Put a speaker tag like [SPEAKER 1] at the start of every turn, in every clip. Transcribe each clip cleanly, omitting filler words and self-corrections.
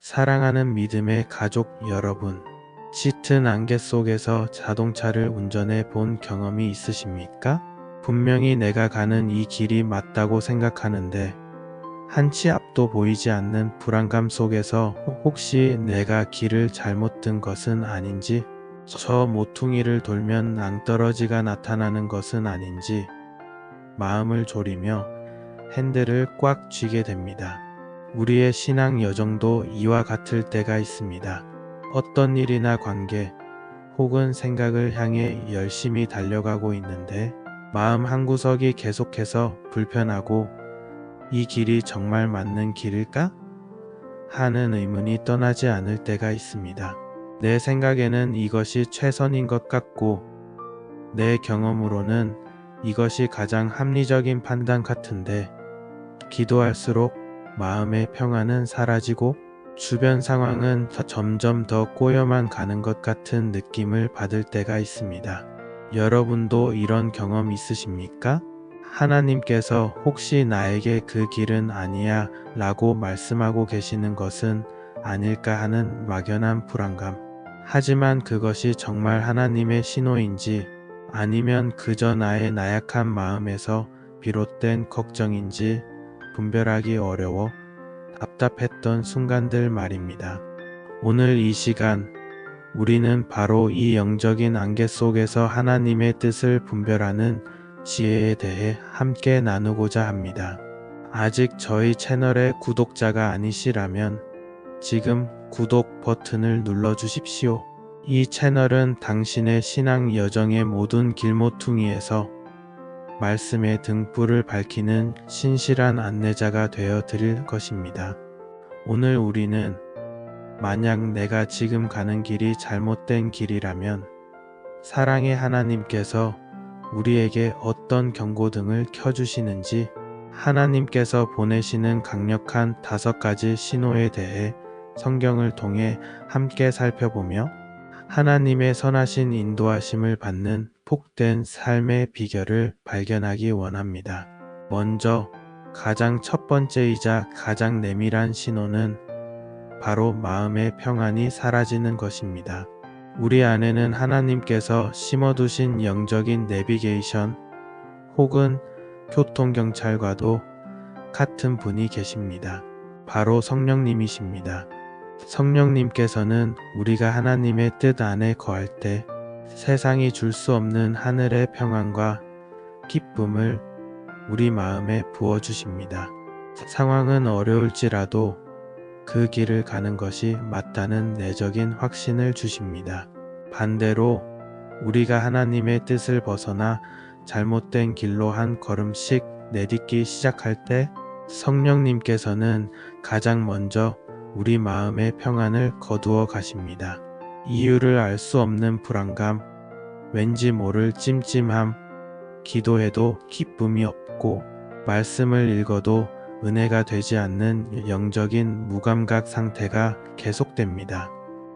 [SPEAKER 1] 사랑하는 믿음의 가족 여러분, 짙은 안개 속에서 자동차를 운전해 본 경험이 있으십니까? 분명히 내가 가는 이 길이 맞다고 생각하는데 한치 앞도 보이지 않는 불안감 속에서 혹시 내가 길을 잘못 든 것은 아닌지, 저 모퉁이를 돌면 낭떠러지가 나타나는 것은 아닌지 마음을 졸이며 핸들을 꽉 쥐게 됩니다. 우리의 신앙 여정도 이와 같을 때가 있습니다. 어떤 일이나 관계 혹은 생각을 향해 열심히 달려가고 있는데 마음 한구석이 계속해서 불편하고 이 길이 정말 맞는 길일까? 하는 의문이 떠나지 않을 때가 있습니다. 내 생각에는 이것이 최선인 것 같고 내 경험으로는 이것이 가장 합리적인 판단 같은데 기도할수록 마음의 평안은 사라지고 주변 상황은 점점 더 꼬여만 가는 것 같은 느낌을 받을 때가 있습니다. 여러분도 이런 경험 있으십니까? 하나님께서 혹시 나에게 그 길은 아니야 라고 말씀하고 계시는 것은 아닐까 하는 막연한 불안감. 하지만 그것이 정말 하나님의 신호인지 아니면 그저 나의 나약한 마음에서 비롯된 걱정인지 분별하기 어려워 답답했던 순간들 말입니다. 오늘 이 시간 우리는 바로 이 영적인 안개 속에서 하나님의 뜻을 분별하는 지혜에 대해 함께 나누고자 합니다. 아직 저희 채널의 구독자가 아니시라면 지금 구독 버튼을 눌러주십시오. 이 채널은 당신의 신앙 여정의 모든 길모퉁이에서 말씀의 등불을 밝히는 신실한 안내자가 되어 드릴 것입니다. 오늘 우리는 만약 내가 지금 가는 길이 잘못된 길이라면 사랑의 하나님께서 우리에게 어떤 경고등을 켜주시는지 하나님께서 보내시는 강력한 5가지 신호에 대해 성경을 통해 함께 살펴보며 하나님의 선하신 인도하심을 받는 복된 삶의 비결을 발견하기 원합니다. 먼저 가장 첫 번째이자 가장 내밀한 신호는 바로 마음의 평안이 사라지는 것입니다. 우리 안에는 하나님께서 심어두신 영적인 내비게이션 혹은 교통경찰과도 같은 분이 계십니다. 바로 성령님이십니다. 성령님께서는 우리가 하나님의 뜻 안에 거할 때 세상이 줄 수 없는 하늘의 평안과 기쁨을 우리 마음에 부어주십니다. 상황은 어려울지라도 그 길을 가는 것이 맞다는 내적인 확신을 주십니다. 반대로 우리가 하나님의 뜻을 벗어나 잘못된 길로 한 걸음씩 내딛기 시작할 때 성령님께서는 가장 먼저 우리 마음의 평안을 거두어 가십니다. 이유를 알 수 없는 불안감, 왠지 모를 찜찜함, 기도해도 기쁨이 없고 말씀을 읽어도 은혜가 되지 않는 영적인 무감각 상태가 계속됩니다.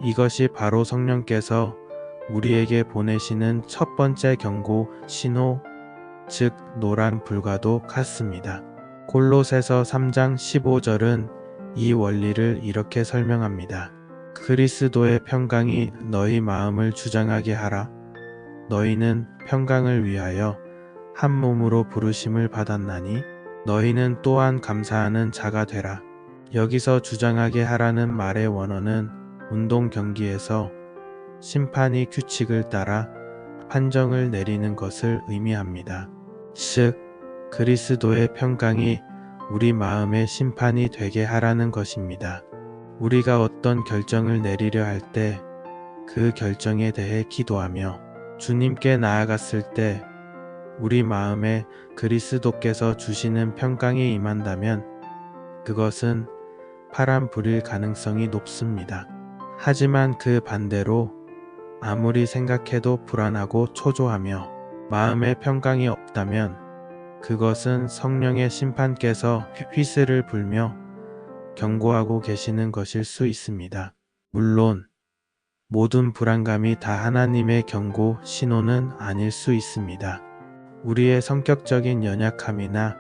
[SPEAKER 1] 이것이 바로 성령께서 우리에게 보내시는 첫 번째 경고 신호, 즉 노란 불과도 같습니다. 골로새서 3장 15절은 이 원리를 이렇게 설명합니다. 그리스도의 평강이 너희 마음을 주장하게 하라. 너희는 평강을 위하여 한 몸으로 부르심을 받았나니 너희는 또한 감사하는 자가 되라. 여기서 주장하게 하라는 말의 원어는 운동 경기에서 심판이 규칙을 따라 판정을 내리는 것을 의미합니다. 즉, 그리스도의 평강이 우리 마음의 심판이 되게 하라는 것입니다. 우리가 어떤 결정을 내리려 할 때 그 결정에 대해 기도하며 주님께 나아갔을 때 우리 마음에 그리스도께서 주시는 평강이 임한다면 그것은 파란 불일 가능성이 높습니다. 하지만 그 반대로 아무리 생각해도 불안하고 초조하며 마음의 평강이 없다면 그것은 성령의 심판께서 휘슬을 불며 경고하고 계시는 것일 수 있습니다. 물론 모든 불안감이 다 하나님의 경고 신호는 아닐 수 있습니다. 우리의 성격적인 연약함이나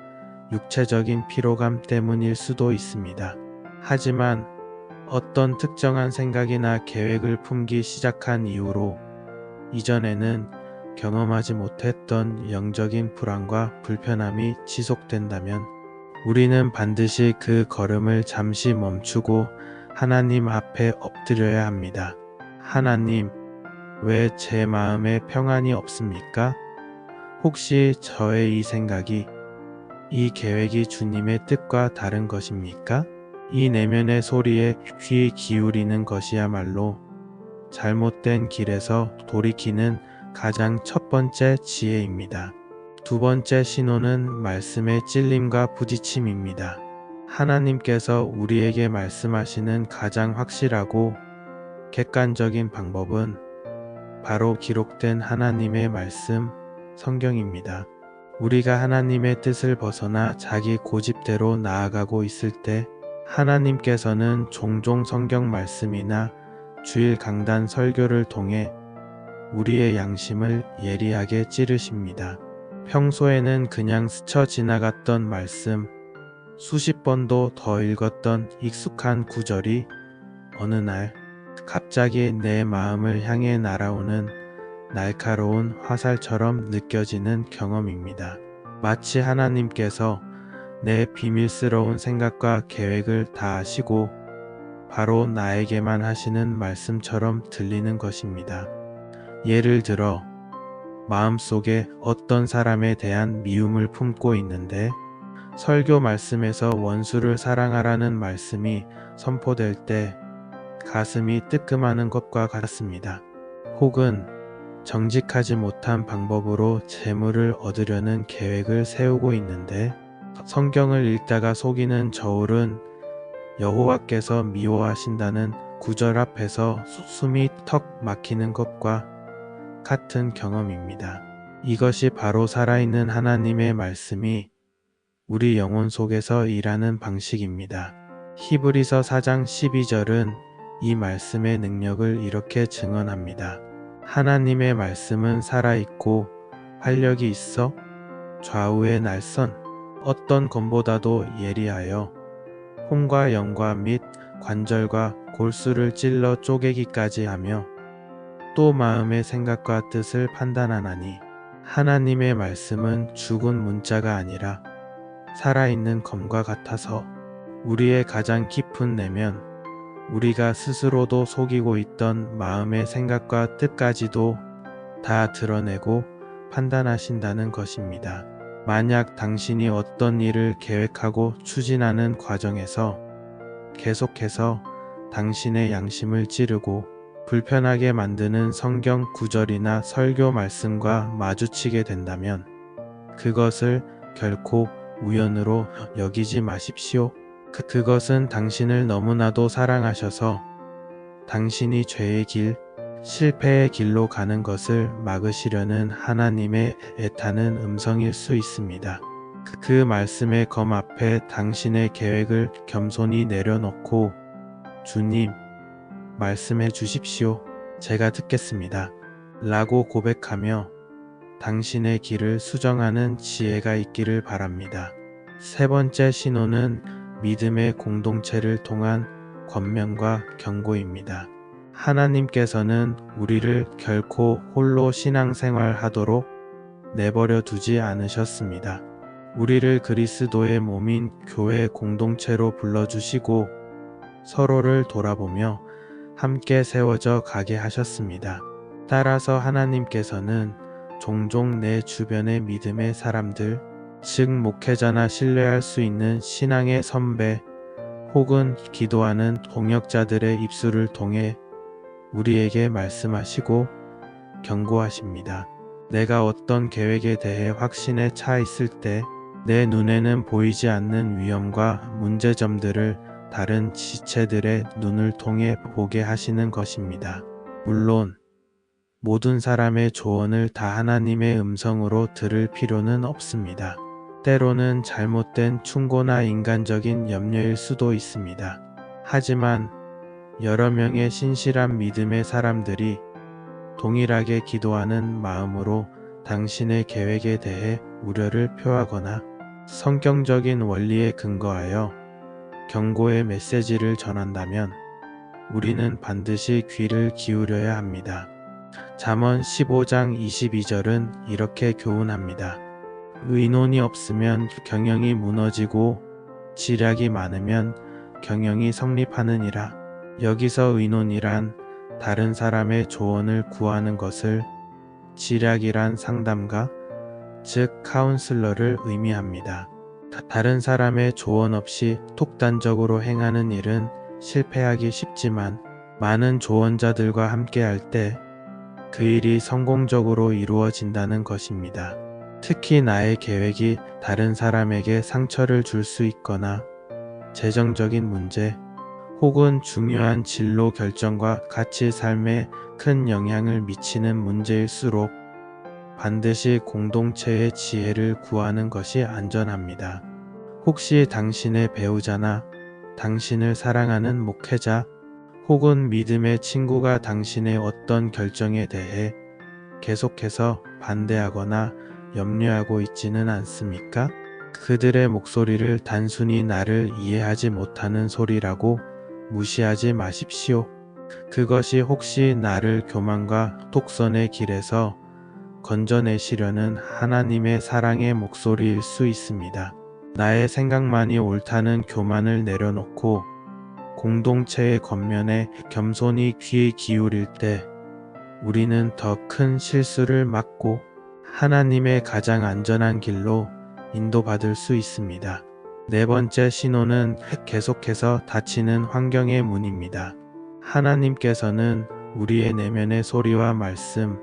[SPEAKER 1] 육체적인 피로감 때문일 수도 있습니다. 하지만 어떤 특정한 생각이나 계획을 품기 시작한 이후로 이전에는 경험하지 못했던 영적인 불안과 불편함이 지속된다면 우리는 반드시 그 걸음을 잠시 멈추고 하나님 앞에 엎드려야 합니다. 하나님, 왜 제 마음에 평안이 없습니까? 혹시 저의 이 생각이, 이 계획이 주님의 뜻과 다른 것입니까? 이 내면의 소리에 귀 기울이는 것이야말로 잘못된 길에서 돌이키는 가장 첫 번째 지혜입니다. 두 번째 신호는 말씀의 찔림과 부딪힘입니다. 하나님께서 우리에게 말씀하시는 가장 확실하고 객관적인 방법은 바로 기록된 하나님의 말씀, 성경입니다. 우리가 하나님의 뜻을 벗어나 자기 고집대로 나아가고 있을 때 하나님께서는 종종 성경 말씀이나 주일 강단 설교를 통해 우리의 양심을 예리하게 찌르십니다. 평소에는 그냥 스쳐 지나갔던 말씀, 수십 번도 더 읽었던 익숙한 구절이 어느 날 갑자기 내 마음을 향해 날아오는 날카로운 화살처럼 느껴지는 경험입니다. 마치 하나님께서 내 비밀스러운 생각과 계획을 다 아시고 바로 나에게만 하시는 말씀처럼 들리는 것입니다. 예를 들어 마음속에 어떤 사람에 대한 미움을 품고 있는데 설교 말씀에서 원수를 사랑하라는 말씀이 선포될 때 가슴이 뜨끔하는 것과 같습니다. 혹은 정직하지 못한 방법으로 재물을 얻으려는 계획을 세우고 있는데 성경을 읽다가 속이는 저울은 여호와께서 미워하신다는 구절 앞에서 숨이 턱 막히는 것과 같은 경험입니다. 이것이 바로 살아있는 하나님의 말씀이 우리 영혼 속에서 일하는 방식입니다. 히브리서 4장 12절은 이 말씀의 능력을 이렇게 증언합니다. 하나님의 말씀은 살아있고 활력이 있어 좌우의 날선 어떤 검보다도 예리하여 혼과 영과 및 관절과 골수를 찔러 쪼개기까지 하며 또 마음의 생각과 뜻을 판단하나니 하나님의 말씀은 죽은 문자가 아니라 살아있는 검과 같아서 우리의 가장 깊은 내면, 우리가 스스로도 속이고 있던 마음의 생각과 뜻까지도 다 드러내고 판단하신다는 것입니다. 만약 당신이 어떤 일을 계획하고 추진하는 과정에서 계속해서 당신의 양심을 찌르고 불편하게 만드는 성경 구절이나 설교 말씀과 마주치게 된다면 그것을 결코 우연으로 여기지 마십시오. 그것은 당신을 너무나도 사랑하셔서 당신이 죄의 길, 실패의 길로 가는 것을 막으시려는 하나님의 애타는 음성일 수 있습니다. 그 말씀의 검 앞에 당신의 계획을 겸손히 내려놓고 주님, 말씀해 주십시오. 제가 듣겠습니다. 라고 고백하며 당신의 길을 수정하는 지혜가 있기를 바랍니다. 세 번째 신호는 믿음의 공동체를 통한 권면과 경고입니다. 하나님께서는 우리를 결코 홀로 신앙생활 하도록 내버려 두지 않으셨습니다. 우리를 그리스도의 몸인 교회 공동체로 불러주시고 서로를 돌아보며 함께 세워져 가게 하셨습니다. 따라서 하나님께서는 종종 내 주변의 믿음의 사람들, 즉 목회자나 신뢰할 수 있는 신앙의 선배 혹은 기도하는 동역자들의 입술을 통해 우리에게 말씀하시고 경고하십니다. 내가 어떤 계획에 대해 확신에 차 있을 때 내 눈에는 보이지 않는 위험과 문제점들을 다른 지체들의 눈을 통해 보게 하시는 것입니다. 물론 모든 사람의 조언을 다 하나님의 음성으로 들을 필요는 없습니다. 때로는 잘못된 충고나 인간적인 염려일 수도 있습니다. 하지만 여러 명의 신실한 믿음의 사람들이 동일하게 기도하는 마음으로 당신의 계획에 대해 우려를 표하거나 성경적인 원리에 근거하여 경고의 메시지를 전한다면 우리는 반드시 귀를 기울여야 합니다. 잠언 15장 22절은 이렇게 교훈합니다. 의논이 없으면 경영이 무너지고 지략이 많으면 경영이 성립하느니라. 여기서 의논이란 다른 사람의 조언을 구하는 것을, 지략이란 상담가, 즉 카운슬러를 의미합니다. 다른 사람의 조언 없이 독단적으로 행하는 일은 실패하기 쉽지만 많은 조언자들과 함께할 때 그 일이 성공적으로 이루어진다는 것입니다. 특히 나의 계획이 다른 사람에게 상처를 줄 수 있거나 재정적인 문제 혹은 중요한 진로 결정과 같이 삶에 큰 영향을 미치는 문제일수록 반드시 공동체의 지혜를 구하는 것이 안전합니다. 혹시 당신의 배우자나 당신을 사랑하는 목회자 혹은 믿음의 친구가 당신의 어떤 결정에 대해 계속해서 반대하거나 염려하고 있지는 않습니까? 그들의 목소리를 단순히 나를 이해하지 못하는 소리라고 무시하지 마십시오. 그것이 혹시 나를 교만과 독선의 길에서 건져내시려는 하나님의 사랑의 목소리일 수 있습니다. 나의 생각만이 옳다는 교만을 내려놓고 공동체의 겉면에 겸손히 귀 기울일 때 우리는 더 큰 실수를 막고 하나님의 가장 안전한 길로 인도받을 수 있습니다. 네 번째 신호는 계속해서 닫히는 환경의 문입니다. 하나님께서는 우리의 내면의 소리와 말씀,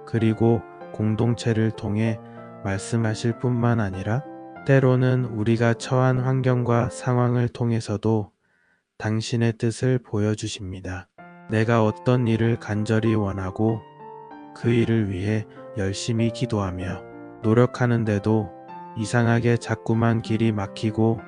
[SPEAKER 1] 그리고 공동체를 통해 말씀하실 뿐만 아니라 때로는 우리가 처한 환경과 상황을 통해서도 당신의 뜻을 보여주십니다. 내가 어떤 일을 간절히 원하고 그 일을 위해 열심히 기도하며 노력하는데도 이상하게 자꾸만 길이 막히고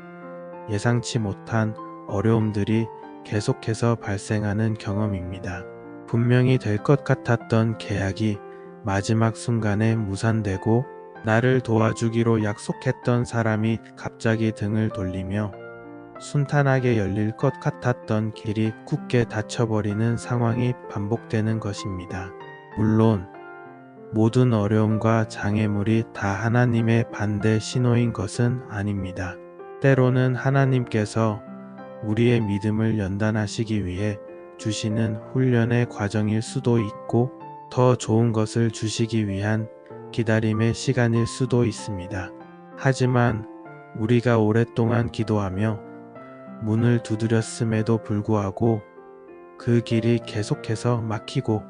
[SPEAKER 1] 예상치 못한 어려움들이 계속해서 발생하는 경험입니다. 분명히 될 것 같았던 계약이 마지막 순간에 무산되고 나를 도와주기로 약속했던 사람이 갑자기 등을 돌리며 순탄하게 열릴 것 같았던 길이 굳게 닫혀버리는 상황이 반복되는 것입니다. 물론 모든 어려움과 장애물이 다 하나님의 반대 신호인 것은 아닙니다. 때로는 하나님께서 우리의 믿음을 연단하시기 위해 주시는 훈련의 과정일 수도 있고 더 좋은 것을 주시기 위한 기다림의 시간일 수도 있습니다. 하지만 우리가 오랫동안 기도하며 문을 두드렸음에도 불구하고 그 길이 계속해서 막히고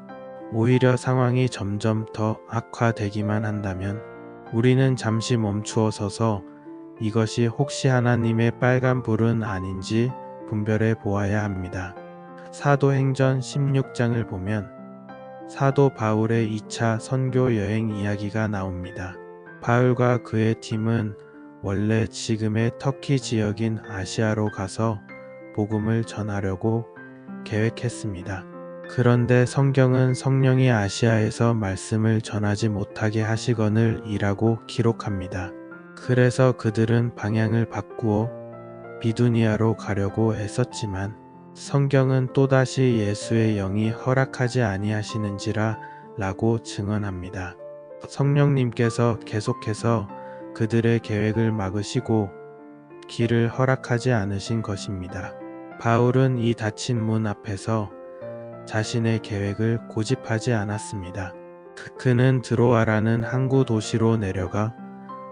[SPEAKER 1] 오히려 상황이 점점 더 악화되기만 한다면 우리는 잠시 멈추어 서서 이것이 혹시 하나님의 빨간불은 아닌지 분별해 보아야 합니다. 사도행전 16장을 보면 사도 바울의 2차 선교 여행 이야기가 나옵니다. 바울과 그의 팀은 원래 지금의 터키 지역인 아시아로 가서 복음을 전하려고 계획했습니다. 그런데 성경은 성령이 아시아에서 말씀을 전하지 못하게 하시거늘 이라고 기록합니다. 그래서 그들은 방향을 바꾸어 비두니아로 가려고 애썼지만 성경은 또다시 예수의 영이 허락하지 아니하시는지라 라고 증언합니다. 성령님께서 계속해서 그들의 계획을 막으시고 길을 허락하지 않으신 것입니다. 바울은 이 닫힌 문 앞에서 자신의 계획을 고집하지 않았습니다. 그는 드로아라는 항구 도시로 내려가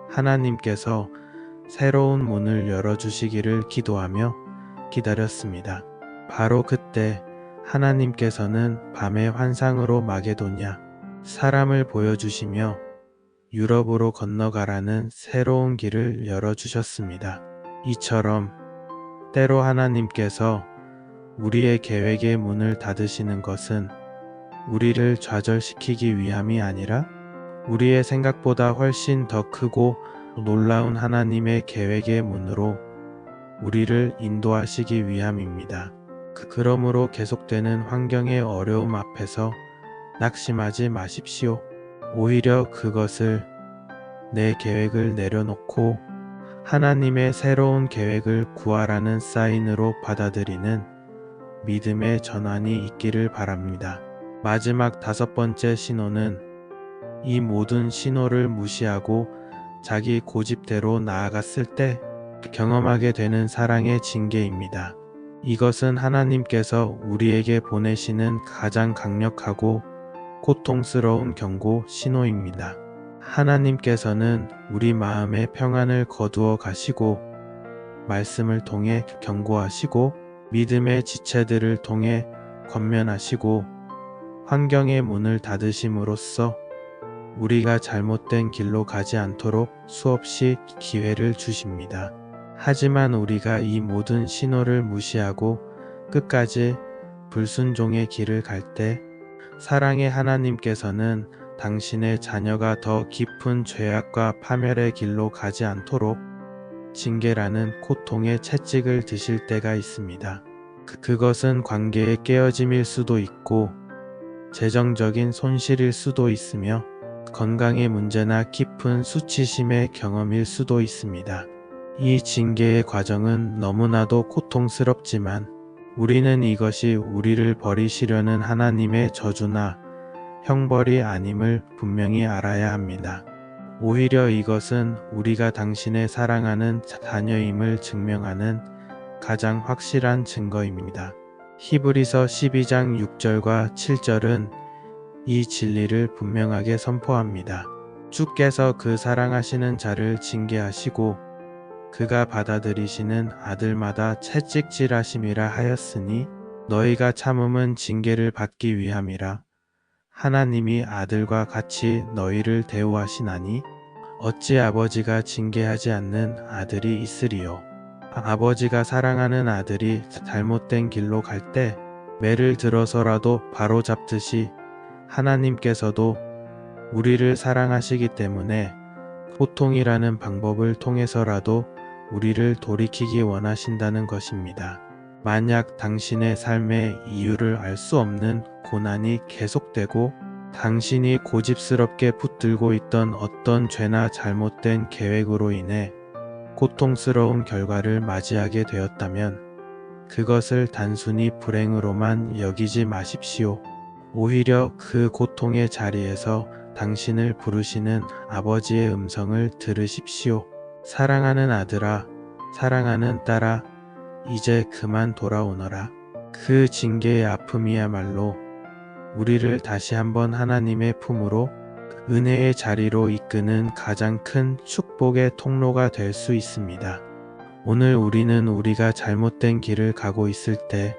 [SPEAKER 1] 하나님께서 새로운 문을 열어주시기를 기도하며 기다렸습니다. 바로 그때 하나님께서는 밤의 환상으로 마게도냐 사람을 보여주시며 유럽으로 건너가라는 새로운 길을 열어주셨습니다. 이처럼 때로 하나님께서 우리의 계획의 문을 닫으시는 것은 우리를 좌절시키기 위함이 아니라 우리의 생각보다 훨씬 더 크고 놀라운 하나님의 계획의 문으로 우리를 인도하시기 위함입니다. 그러므로 계속되는 환경의 어려움 앞에서 낙심하지 마십시오. 오히려 그것을 내 계획을 내려놓고 하나님의 새로운 계획을 구하라는 사인으로 받아들이는 믿음의 전환이 있기를 바랍니다. 마지막 5번째 신호는 이 모든 신호를 무시하고 자기 고집대로 나아갔을 때 경험하게 되는 사랑의 징계입니다. 이것은 하나님께서 우리에게 보내시는 가장 강력하고 고통스러운 경고 신호입니다. 하나님께서는 우리 마음의 평안을 거두어 가시고 말씀을 통해 경고하시고 믿음의 지체들을 통해 권면하시고 환경의 문을 닫으심으로써 우리가 잘못된 길로 가지 않도록 수없이 기회를 주십니다. 하지만 우리가 이 모든 신호를 무시하고 끝까지 불순종의 길을 갈 때 사랑의 하나님께서는 당신의 자녀가 더 깊은 죄악과 파멸의 길로 가지 않도록 징계라는 고통의 채찍을 드실 때가 있습니다. 그것은 관계의 깨어짐일 수도 있고 재정적인 손실일 수도 있으며 건강의 문제나 깊은 수치심의 경험일 수도 있습니다. 이 징계의 과정은 너무나도 고통스럽지만 우리는 이것이 우리를 버리시려는 하나님의 저주나 형벌이 아님을 분명히 알아야 합니다. 오히려 이것은 우리가 당신의 사랑하는 자녀임을 증명하는 가장 확실한 증거입니다. 히브리서 12장 6절과 7절은 이 진리를 분명하게 선포합니다. 주께서 그 사랑하시는 자를 징계하시고 그가 받아들이시는 아들마다 채찍질하심이라 하였으니 너희가 참음은 징계를 받기 위함이라. 하나님이 아들과 같이 너희를 대우하시나니 어찌 아버지가 징계하지 않는 아들이 있으리요. 아버지가 사랑하는 아들이 잘못된 길로 갈 때 매를 들어서라도 바로잡듯이 하나님께서도 우리를 사랑하시기 때문에 고통이라는 방법을 통해서라도 우리를 돌이키기 원하신다는 것입니다. 만약 당신의 삶의 이유를 알 수 없는 고난이 계속되고 당신이 고집스럽게 붙들고 있던 어떤 죄나 잘못된 계획으로 인해 고통스러운 결과를 맞이하게 되었다면 그것을 단순히 불행으로만 여기지 마십시오. 오히려 그 고통의 자리에서 당신을 부르시는 아버지의 음성을 들으십시오. 사랑하는 아들아, 사랑하는 딸아, 이제 그만 돌아오너라. 그 징계의 아픔이야말로 우리를 다시 한번 하나님의 품으로 은혜의 자리로 이끄는 가장 큰 축복의 통로가 될 수 있습니다. 오늘 우리는 우리가 잘못된 길을 가고 있을 때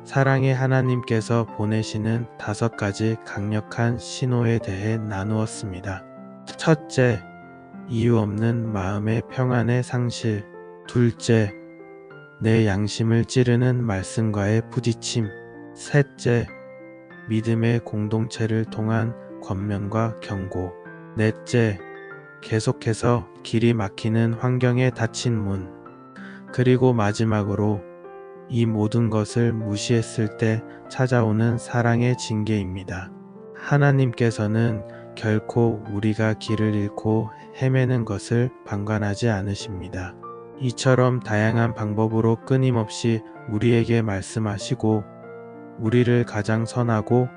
[SPEAKER 1] 사랑의 하나님께서 보내시는 5가지 강력한 신호에 대해 나누었습니다. 첫째, 이유 없는 마음의 평안의 상실. 둘째, 내 양심을 찌르는 말씀과의 부딪힘. 셋째, 믿음의 공동체를 통한 권면과 경고. 넷째, 계속해서 길이 막히는 환경에 닫힌 문. 그리고 마지막으로 이 모든 것을 무시했을 때 찾아오는 사랑의 징계입니다. 하나님께서는 결코 우리가 길을 잃고 헤매는 것을 방관하지 않으십니다. 이처럼 다양한 방법으로 끊임없이 우리에게 말씀하시고 우리를 가장 선하고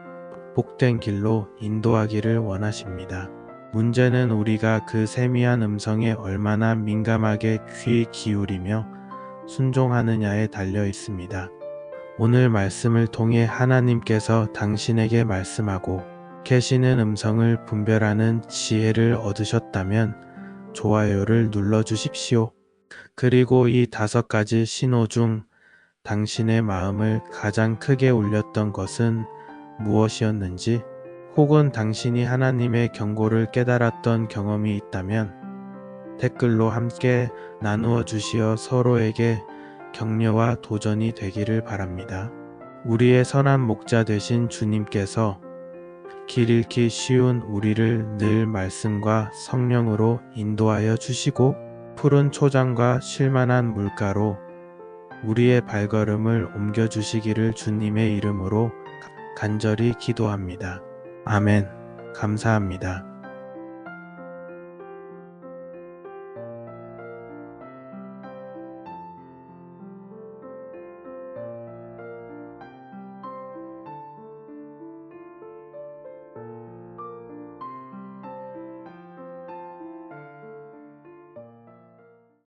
[SPEAKER 1] 복된 길로 인도하기를 원하십니다. 문제는 우리가 그 세미한 음성에 얼마나 민감하게 귀 기울이며 순종하느냐에 달려 있습니다. 오늘 말씀을 통해 하나님께서 당신에게 말씀하고 계시는 음성을 분별하는 지혜를 얻으셨다면 좋아요를 눌러주십시오. 그리고 이 5가지 신호 중 당신의 마음을 가장 크게 울렸던 것은 무엇이었는지, 혹은 당신이 하나님의 경고를 깨달았던 경험이 있다면 댓글로 함께 나누어 주시어 서로에게 격려와 도전이 되기를 바랍니다. 우리의 선한 목자 되신 주님께서 길 잃기 쉬운 우리를 늘 말씀과 성령으로 인도하여 주시고 푸른 초장과 쉴만한 물가로 우리의 발걸음을 옮겨주시기를 주님의 이름으로 간절히 기도합니다. 아멘. 감사합니다.